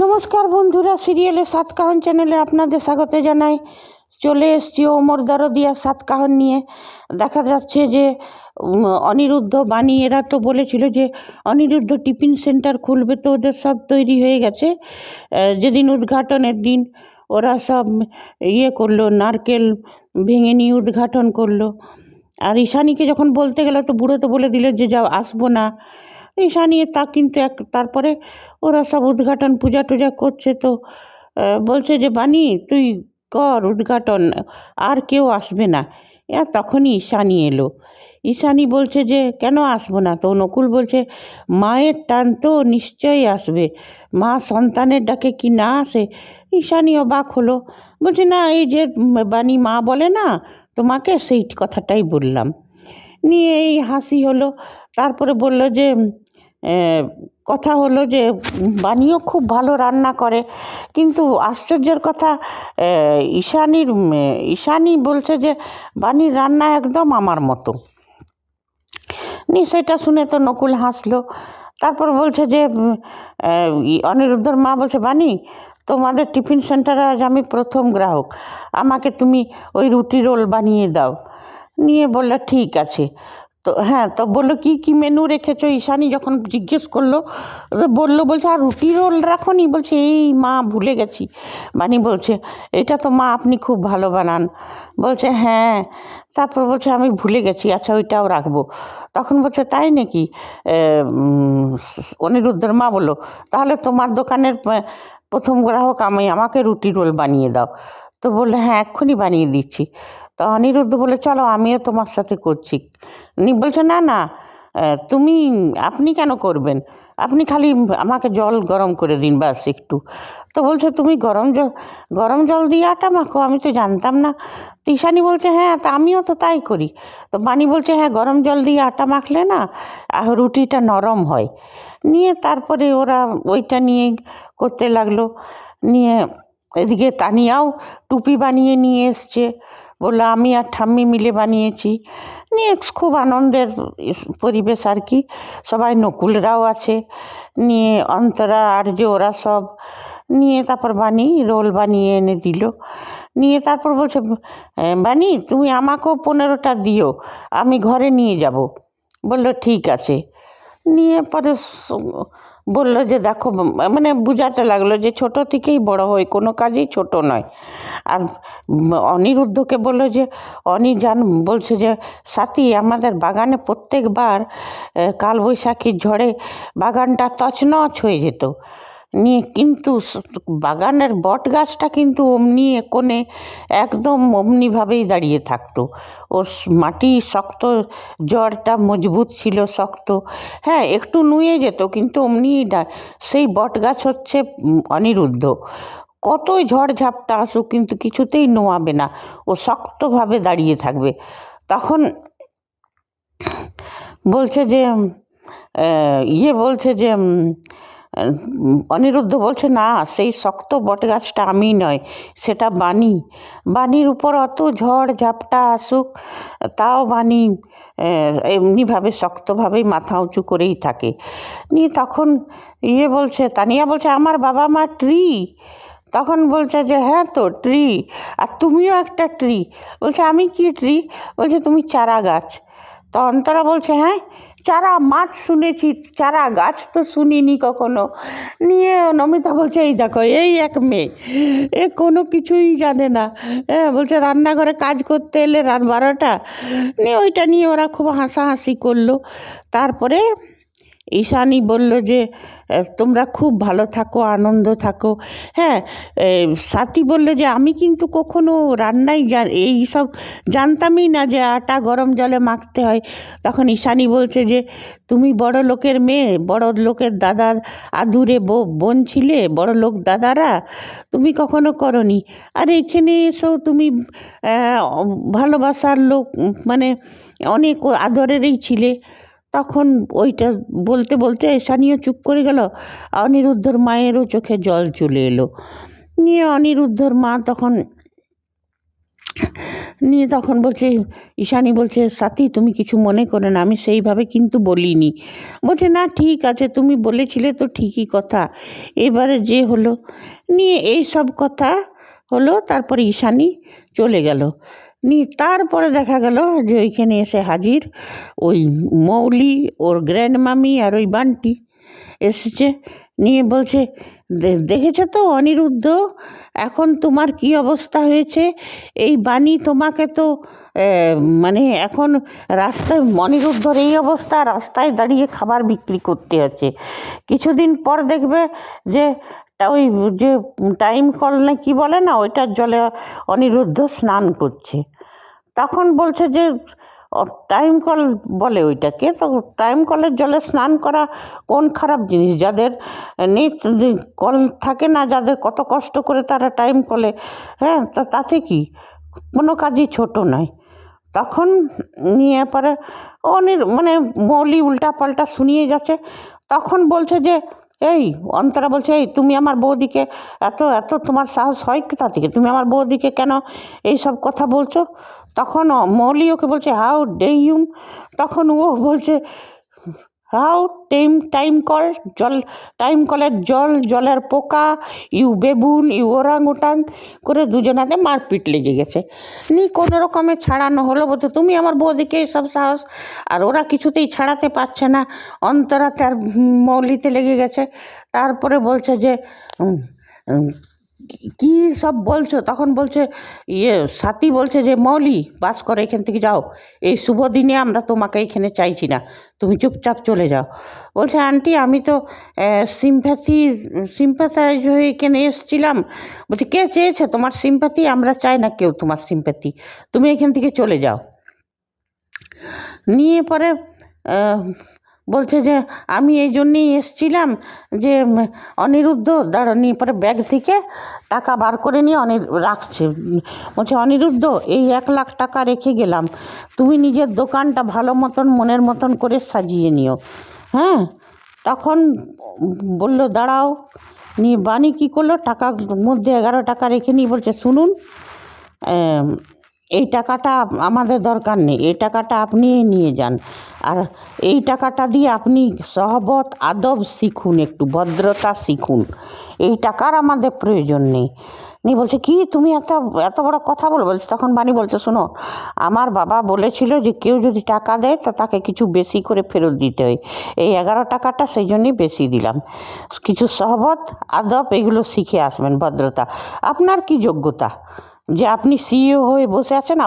নমস্কার বন্ধুরা, সিরিয়ালে সাতকাহন চ্যানেলে আপনাদের স্বাগত জানাই। চলে এসছি ওমর দরদিয়ার সাতকাহন নিয়ে। দেখা যাচ্ছে যে অনিরুদ্ধ, বাণী এরা তো বলেছিল যে অনিরুদ্ধ টিফিন সেন্টার খুলবে, তো ওদের সব তৈরি হয়ে গেছে। যেদিন উদ্ঘাটনের দিন ওরা সব করলো, নারকেল ভেঙে নিয়ে উদ্ঘাটন করলো। আর ঈশানীকে যখন বলতে গেল তো বুড়ো তো বলে দিল যে যাও, আসবো না। ঈশানী তা কিন্তু তারপরে ওরা সব উদ্ঘাটন পূজা টুজা করছে, তো বলছে যে বাণী তুই কর উদ্ঘাটন, আর কেউ আসবে না। তখনই ঈশানী এলো। ঈশানী বলছে যে কেন আসবো না? তো নকুল বলছে মায়ের টান তো নিশ্চয়ই আসবে, মা সন্তানের ডাকে কি না আসে? ঈশানী অবাক হলো, বলছে না, এই যে বাণী মা বলে না তোমাকে, সেই কথাটাই বললাম। নিয়ে এই হাসি হলো। তারপরে বলল যে কথা হলো যে বাণীও খুব ভালো রান্না করে, কিন্তু আশ্চর্যের কথা ঈশানী বলছে যে বাণীর রান্না একদম আমার মতো। সেটা শুনে তো নকুল হাসলো। তারপর বলছে যে অনিরুদ্ধর মা বলছে বাণী, তোমাদের টিফিন সেন্টারে আজ আমি প্রথম গ্রাহক, আমাকে তুমি ওই রুটি রোল বানিয়ে দাও। নিয়ে বললো ঠিক আছে। তো হ্যাঁ, তো বললো কি কি মেনু রেখেছো? ঈশানী যখন জিজ্ঞেস করলো বলছে আর রুটি রোল রাখোনি? বলছে এই মা ভুলে গেছি। বাণী বলছে এটা তো মা আপনি খুব ভালো বানান। বলছে হ্যাঁ। তারপর বলছে আমি ভুলে গেছি, আচ্ছা ওইটাও রাখবো। তখন বলছে তাই নাকি? অনিরুদ্ধর মা বললো তাহলে তোমার দোকানের প্রথম গ্রাহক আমি, আমাকে রুটি রোল বানিয়ে দাও। তো বললে হ্যাঁ এক্ষুনি বানিয়ে দিচ্ছি। তো অনিরুদ্ধ বলে চলো আমিও তোমার সাথে করছি। বলছে না না, আপনি কেন করবেন? আপনি খালি আমাকে জল গরম করে দিন ব্যাস একটু। তো বলছে তুমি গরম জল দিয়ে আটা মাখো? আমি তো জানতাম না। তো ঈশানী বলছে হ্যাঁ, তা আমিও তো তাই করি। তো বাণী বলছে হ্যাঁ, গরম জল দিয়ে আটা মাখলে না রুটিটা নরম হয়। নিয়ে তারপরে ওরা ওইটা নিয়ে করতে লাগলো। নিয়ে এদিকে তানিয়াও টুপি বানিয়ে নিয়ে এসছে, বললো আমি আর ঠাম্মি মিলে বানিয়েছি। নিয়ে খুব আনন্দের পরিবেশ আর কি। সবাই, নকুলরাও আছে, নিয়ে অন্তরা আর যে ওরা সব। নিয়ে তারপর বাণী রোল বানিয়ে এনে দিল। নিয়ে তারপর বলছে বাণী তুমি আমাকেও 15টা দিও, আমি ঘরে নিয়ে যাব। বললো ঠিক আছে। নিয়ে পরে বললো যে দেখো, মানে বুঝাতে লাগলো যে ছোট থেকেই বড় হয়, কোনো কাজই ছোট নয়। আর অনিরুদ্ধকে বললো যে বলছে যে সাথী আমাদের বাগানে প্রত্যেকবার কালবৈশাখীর ঝড়ে বাগানটা তছনছ হয়ে যেত। নিয়ে কিন্তু বাগানের বট গাছটা কিন্তু অমনি কোণে একদম অমনিভাবেই দাঁড়িয়ে থাকতো। ওর মাটি শক্ত, জড়টা মজবুত ছিল, শক্ত। হ্যাঁ একটু নুয়ে যেত কিন্তু অমনি সেই বট গাছ হচ্ছে অনিরুদ্ধ। কতই ঝড় ঝাপটা আসুক কিন্তু কিছুতেই নোয়াবে না, ও শক্তভাবে দাঁড়িয়ে থাকবে। তখন বলছে যে বলছে যে অনিরুদ্ধ বলছে না, সেই শক্ত বটগাছটা আমি নয়, সেটা বাণীর উপর অত ঝড় ঝাপটা আসুক তাও বাণী এমনিভাবে শক্তভাবেই মাথা উঁচু করেই থাকে। নিয়ে তখন বলছে তানিয়া বলছে আমার বাবা মা ট্রি। তখন বলছে যে হ্যাঁ তো ট্রি, আর তুমিও একটা ট্রি। বলছে আমি কি ট্রি? বলছে তুমি চারা গাছ। তো অন্তরা বলছে হ্যাঁ, চারা মাছ শুনেছি, চারা গাছ তো শুনিনি কখনো। নিয়ে নমিতা বলছে এই দেখো এই এক মেয়ে, এ কোনো কিছুই জানে না। হ্যাঁ বলছে রান্নাঘরে কাজ করতে এলে রাত 12টা। নিয়ে ওইটা নিয়ে ওরা খুব হাসাহাসি করলো। তারপরে ঈশানী বলল যে তোমরা খুব ভালো থাকো, আনন্দ থাকো। হ্যাঁ, সাথী বললো যে আমি কিন্তু কখনো রান্নাই এই সব জানতামই না যে আটা গরম জলে মাখতে হয়। তখন ঈশানী বলছে যে তুমি বড় লোকের মেয়ে, বড় লোকের দাদার আদুরে বোন ছিলে, বড় লোক দাদারা, তুমি কখনো করনি। আর এখানে এসেও তুমি ভালোবাসার লোক, মানে অনেক আদরেরই ছিলে। তখন ওইটা বলতে বলতে ঈশানীও চুপ করে গেল। অনিরুদ্ধর মায়েরও চোখে জল চলে এলো। নিয়ে অনিরুদ্ধর মা তখন নিয়ে তখন বলছে, ঈশানী বলছে, সাথী তুমি কিছু মনে করে না, আমি সেইভাবে কিন্তু বলিনি। বলছে, না ঠিক আছে, তুমি বলেছিলে তো ঠিকই কথা, এবারে যে হলো। নিয়ে এই সব কথা হলো, তারপরে ঈশানী চলে গেল। নিয়ে তারপরে দেখা গেল যে ওইখানে এসে হাজির ওই মৌলি, ওর গ্র্যান্ড মামি আর ওই বান্টি এসেছে। নিয়ে বলছে, দেখেছো তো অনিরুদ্ধ, এখন তোমার কি অবস্থা হয়েছে? এই বাণী তোমাকে তো মানে এখন রাস্তায়, অনিরুদ্ধর এই অবস্থা, রাস্তায় দাঁড়িয়ে খাবার বিক্রি করতে হচ্ছে। কিছুদিন পর দেখবে যে ওই যে টাইম কল না কি বলে না, ওইটার জলে অনিরুদ্ধ স্নান করছে। তখন বলছে যে টাইম কল বলে ওইটাকে, তো টাইম কলের জলে স্নান করা কোন খারাপ জিনিস? যাদের নেট কল থাকে না, যাদের কত কষ্ট করে তারা টাইম কলে, হ্যাঁ, তা তাতে কি, কোনো কাজই ছোট নয়। তখন নিয়ে পরে মানে মৌলি উল্টা পাল্টা শুনিয়ে যাচ্ছে। তখন বলছে যে, এই অন্তরা বলছে, এই তুমি আমার বৌদিকে, এত এত তোমার সাহস হয় কোথা থেকে, তুমি আমার বৌদিকে কেন এই সব কথা বলছো? তখন মৌলি ওকে বলছে, হাউ ডে ইউ। তখন ও বলছে, হাউ টাইম কল, জল, টাইম কলের জল, জলের পোকা, ইউ বেবুন, ইউ ওরাং ওটাং করে দুজনাতে মারপিট লেগে গেছে। কোনো রকমে ছাড়ানো হলো। বলতে, তুমি আমার বৌদিকে সব সাহস, আর ওরা কিছুতেই ছাড়াতে পারছে না, অন্তরাতে আর মৌলিতে লেগে গেছে। তারপরে বলছে যে উম, উম, কি সব বলছো? তখন বলছে, সাথী বলছে যে, মৌলি বাস করে, এখান থেকে যাও, এই শুভ দিনে আমরা তোমাকে এখানে চাইছি না, তুমি চুপচাপ চলে যাও। বলছে, আন্টি আমি তো সিম্প্যাথাইজ হয়ে এখানে এসছিলাম। বলছে, কে চেয়েছে তোমার সিম্প্যাথি? আমরা চাই না কেউ তোমার সিম্প্যাথি, তুমি এখান থেকে চলে যাও। নিয়ে পরে বলছে যে, আমি এই জন্যেই এসছিলাম যে অনিরুদ্ধ দাঁড়া। নিয়ে পরে ব্যাগ থেকে টাকা বার করে নিয়ে রাখছে। বলছে, অনিরুদ্ধ এই 1,00,000 টাকা রেখে গেলাম, তুমি নিজের দোকানটা ভালো মতন মনের মতন করে সাজিয়ে নিও, হ্যাঁ। তখন বলল, দাঁড়াও। নিয়ে বাণী কী করলো, টাকার মধ্যে 11 টাকা রেখে নিয়ে বলছে, শুনুন, এই টাকাটা আমাদের দরকার নেই, এই টাকাটা আপনি নিয়ে যান, আর এই টাকাটা দিয়ে আপনি সহবত আদব শিখুন, একটু ভদ্রতা শিখুন, এই টাকার আমাদের প্রয়োজন নেই। নিয়ে বলছে, কি তুমি এত এত বড় কথা বলো? বলছে, তখন বাণী বলছে, শোনো, আমার বাবা বলেছিল যে কেউ যদি টাকা দেয় তো তাকে কিছু বেশি করে ফেরত দিতে হয়, এই 11 টাকাটা সেই জন্যই বেশি দিলাম, কিছু সহবত আদব এগুলো শিখে আসবেন, ভদ্রতা। আপনার কি যোগ্যতা যে আপনি সিইও হয়ে বসে আছেন?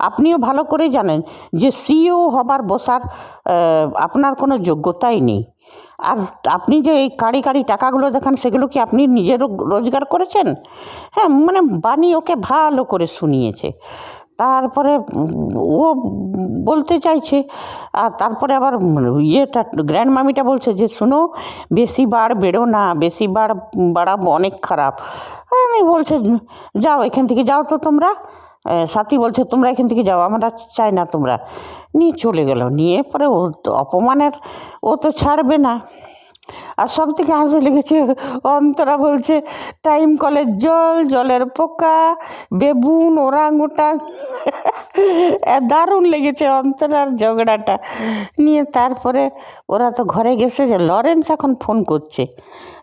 আপনিও ভালো করে জানেন যে সিইও হবার বসার আপনার কোনো যোগ্যতাই নেই। আর আপনি যে এই কাড়ি কাড়ি টাকাগুলো দেখান, সেগুলো কি আপনি নিজেরও রোজগার করেছেন? হ্যাঁ, মানে বাণী ওকে ভালো করে শুনিয়েছে। তারপরে ও বলতে চাইছে, আর তারপরে আবার গ্র্যান্ড মামিটা বলছে যে, শুনো, বেশি বেড়ো না, বেশি বাড়া অনেক খারাপ। আমি বলছে, যাও এখান থেকে, যাও তো তোমরা। সাথী বলছে, তোমরা এখান থেকে যাও, আমরা চাই না তোমরা। নিয়ে চলে গেল। নিয়ে পরে ও তো অপমানের, ও তো ছাড়বে না। আর সব থেকে হাসি লেগেছে, অন্তরা বলছে, টাইম কলের জল, জলের পোকা, বেবুন, ওরাং ওটাং। দারুণ লেগেছে অন্তরার ঝগড়াটা। নিয়ে তারপরে ওরা তো ঘরে গেছে, যে লরেন্স এখন ফোন করছে।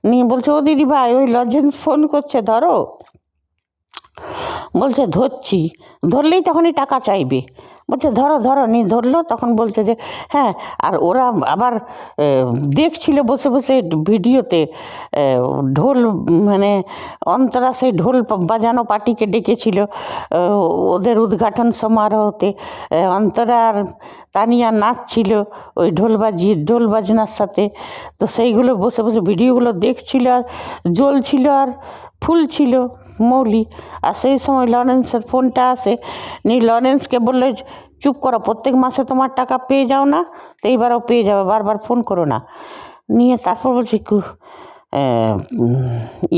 নিয়ে বলছে, ও দিদি ভাই, ওই লরেন্স ফোন করছে, ধরো। বলছে, ধরছি। ধরলেই তখনই টাকা চাইবে। বলছে, ধরো ধরো। নিয়ে ধরলো। তখন বলছে যে, হ্যাঁ, আর ওরা আবার দেখছিল বসে বসে ভিডিওতে, ঢোল, মানে অন্তরা সেই ঢোল বাজানো পার্টিকে ডেকেছিল ওদের উদ্ঘাটন সমারোহতে। অন্তরা আর তানিয়া নাচছিল ওই ঢোল বাজনার সাথে। তো সেইগুলো বসে বসে ভিডিওগুলো দেখছিল, আর জ্বলছিল আর ফুলছিল মৌলি। আর সেই সময় লরেন্সের ফোনটা আসে। নিয়ে লরেন্সকে বললো, চুপ করো, প্রত্যেক মাসে তোমার টাকা পেয়ে যাও না, তো এইবারও পেয়ে যাবে, বারবার ফোন করো না। নিয়ে তারপর বলছি,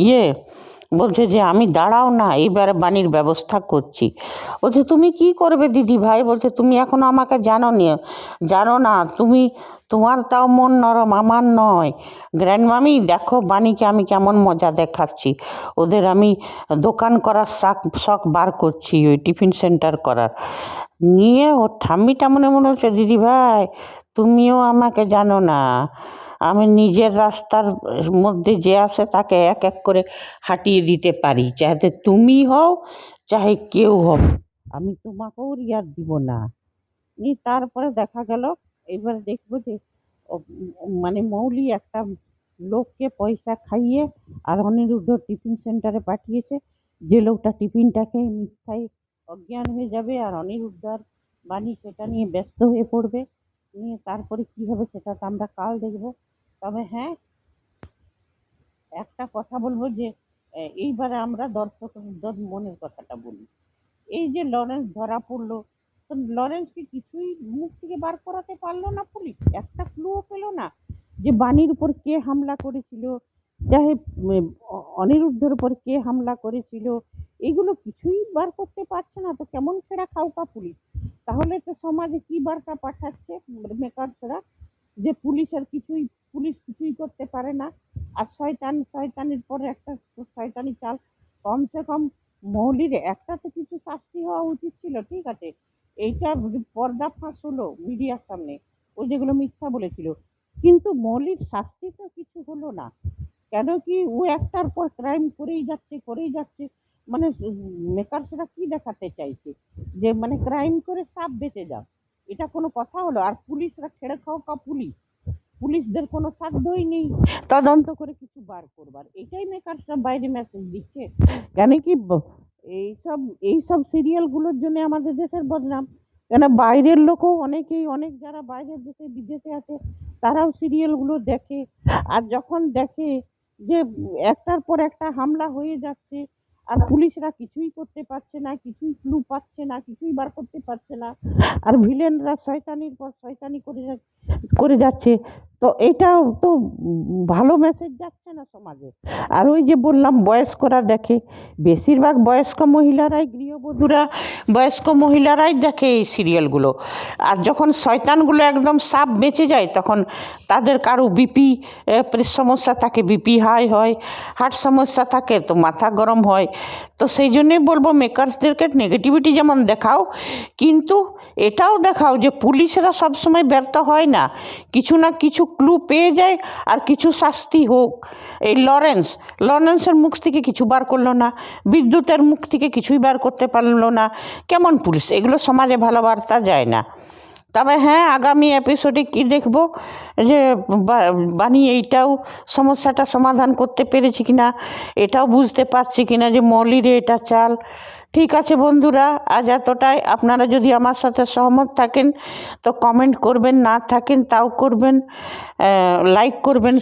ইয়ে বলছে যে আমি দাঁড়াও না, এইবারে বাণীর ব্যবস্থা করছি। বলছে তুমি কি করবে দিদি ভাই? বলছে তুমি এখনো আমাকে জানো না তুমি, তোমার তাও মন নরম, আমার নয়। গ্র্যান্ডমামি দেখো বাণীকে আমি কেমন মজা দেখাচ্ছি, ওদের আমি দোকান করার শখ বার করছি, ওই টিফিন সেন্টার করার। নিয়ে ওর ঠাম্মিটা মনে মনে হচ্ছে দিদি ভাই তুমিও আমাকে জানো না, আমি নিজের রাস্তার মধ্যে যে আসে তাকে এক এক করে হাঁটিয়ে দিতে পারি, চাহে তুমি হও চাহে কেউ হও, আমি তোমাকেও রিয়ার দিব না। তারপরে দেখা গেল এবার দেখবো যে মানে মৌলি একটা লোককে পয়সা খাইয়ে আর অনিরুদ্ধ টিফিন সেন্টারে পাঠিয়েছে, যে লোকটা টিফিনটা খেয়ে মিথ্যায় অজ্ঞান হয়ে যাবে, আর অনিরুদ্ধ আর বাণী সেটা নিয়ে ব্যস্ত হয়ে পড়বে। নিয়ে তারপরে কি হবে সেটা তো আমরা কাল দেখবো। তবে হ্যাঁ, একটা কথা বলবো যে এইবারে আমরা দর্শকদের মনের কথাটা বলি। এই যে লরেন্স ধরা পড়লো, তো লরেন্সকে কিছুই মুখ থেকে বার করাতে পারলো না পুলিশ, একটা ক্লুও পেল না যে বাণীর উপর কে হামলা করেছিল, চাহে অনিরুদ্ধের উপর কে হামলা করেছিল, এগুলো কিছুই বার করতে পারছে না। তো কেমন ছেঁড়া খাওকা পুলিশ, তাহলে তো সমাজে কি বার্তা পাঠাচ্ছে মেকারসরা, যে পুলিশ কিছুই করতে পারে না, আর শয়তানির পরে একটা শয়তানি চাল। কমসে কম মৌলির একটা তো কিছু শাস্তি হওয়া উচিত ছিল, ঠিক আছে, এইটা পর্দা ফাঁস হলো মিডিয়ার সামনে, ওই যেগুলো মিথ্যা বলেছিল, কিন্তু মৌলির শাস্তি তো কিছু হলো না। কেন কি ও একটার পর ক্রাইম করেই যাচ্ছে। মানে মেকারসরা কি দেখাতে চাইছে, যে মানে ক্রাইম করে সাপ বেঁচে যাও, এটা কোনো কথা হলো? আর পুলিশরা ছেড়ে খাওয়া পুলিশদের কোনো সাধ্যই নেই তদন্ত করে কিছু বার করবার, এটাই মেকারসরা বাইরে মেসেজ দিচ্ছে। কেন কি এইসব সিরিয়ালগুলোর জন্য আমাদের দেশের বদনাম। কেন বাইরের লোকও অনেক যারা বাইরের দেশে বিদেশে আছে তারাও সিরিয়ালগুলো দেখে, আর যখন দেখে যে একটার পর একটা হামলা হয়ে যাচ্ছে আর পুলিশরা কিছুই করতে পারছে না, কিছুই ক্লু পাচ্ছে না, কিছুই বার করতে পারছে না, আর ভিলেনরা শয়তানির পর শয়তানি করে যাচ্ছে, তো এটাও তো ভালো মেসেজ যাচ্ছে না সমাজে। আর ওই যে বললাম বয়স্করা দেখে, বেশিরভাগ বয়স্ক মহিলারাই দেখে এই সিরিয়ালগুলো। আর যখন শয়তানগুলো একদম সাপ বেঁচে যায় তখন তাদের কারো বিপি সমস্যা থাকে, বিপি হাই হয়, হার্ট সমস্যা থাকে, তো মাথা গরম হয়। তো সেই জন্যই বলবো মেকারসদেরকে নেগেটিভিটি যেমন দেখাও, কিন্তু এটাও দেখাও যে পুলিশরা সবসময় ব্যর্থ হয় না, কিছু না কিছু ক্লু পেয়ে যায় আর কিছু শাস্তি হোক। এই লরেন্সের মুখ থেকে কিছু বার করলো না, বিদ্যুতের মুখ থেকে কিছুই বার করতে পারলো না, কেমন পুলিশ? এগুলো সমাজে ভালো বার্তা যায় না। তবে হ্যাঁ, আগামী এপিসোডে কি দেখব যে বাণী এইটাও সমস্যাটা সমাধান করতে পেরেছি কিনা, এটাও বুঝতে পারছি কিনা যে মৌলির এটা চাল। ঠিক আছে বন্ধুরা, আজ এতটাই। আপনারা যদি আমার সাথে সহমত থাকেন তো কমেন্ট করবেন, না থাকেন তাও করবেন, লাইক করবেন।